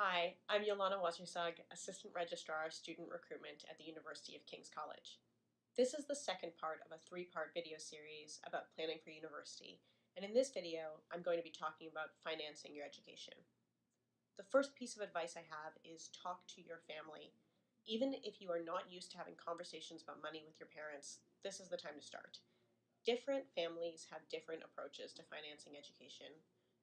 Hi, I'm Yolana Wassersug, Assistant Registrar of Student Recruitment at the University of King's College. This is the second part of a three-part video series about planning for university, and in this video, I'm going to be talking about financing your education. The first piece of advice I have is talk to your family. Even if you are not used to having conversations about money with your parents, this is the time to start. Different families have different approaches to financing education.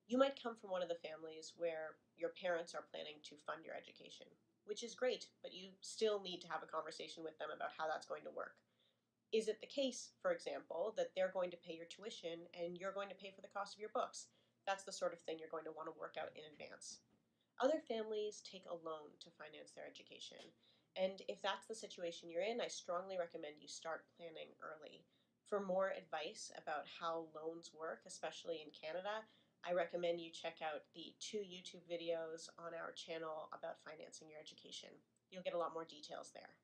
You might come from one of the families where your parents are planning to fund your education, which is great, but you still need to have a conversation with them about how that's going to work. Is it the case, for example, that they're going to pay your tuition and you're going to pay for the cost of your books? That's the sort of thing you're going to want to work out in advance. Other families take a loan to finance their education. And if that's the situation you're in, I strongly recommend you start planning early. For more advice about how loans work, especially in Canada, I recommend you check out the 2 YouTube videos on our channel about financing your education. You'll get a lot more details there.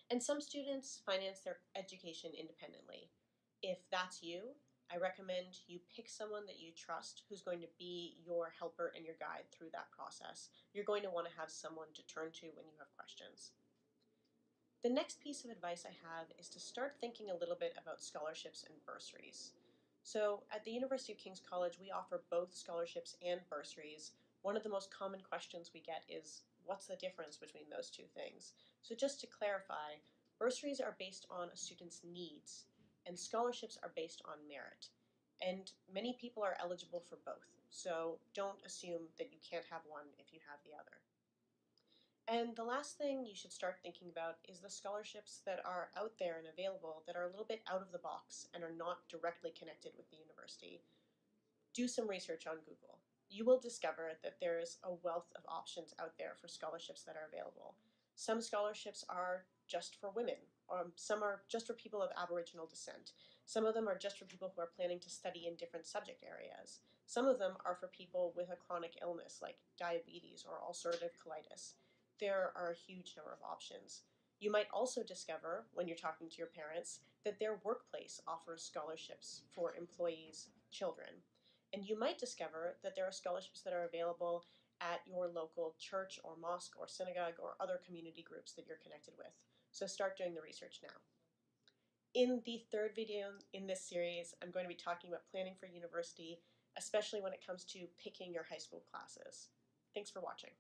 And some students finance their education independently. If that's you, I recommend you pick someone that you trust who's going to be your helper and your guide through that process. You're going to want to have someone to turn to when you have questions. The next piece of advice I have is to start thinking a little bit about scholarships and bursaries. So at the University of King's College, we offer both scholarships and bursaries. One of the most common questions we get is, what's the difference between those two things? So just to clarify, bursaries are based on a student's needs, and scholarships are based on merit. And many people are eligible for both, so don't assume that you can't have one if you have the other. And the last thing you should start thinking about is the scholarships that are out there and available that are a little bit out of the box and are not directly connected with the university. Do some research on Google. You will discover that there is a wealth of options out there for scholarships that are available. Some scholarships are just for women, or some are just for people of Aboriginal descent. Some of them are just for people who are planning to study in different subject areas. Some of them are for people with a chronic illness like diabetes or ulcerative colitis. There are a huge number of options. You might also discover, when you're talking to your parents, that their workplace offers scholarships for employees' children. And you might discover that there are scholarships that are available at your local church or mosque or synagogue or other community groups that you're connected with. So start doing the research now. In the third video in this series, I'm going to be talking about planning for university, especially when it comes to picking your high school classes. Thanks for watching.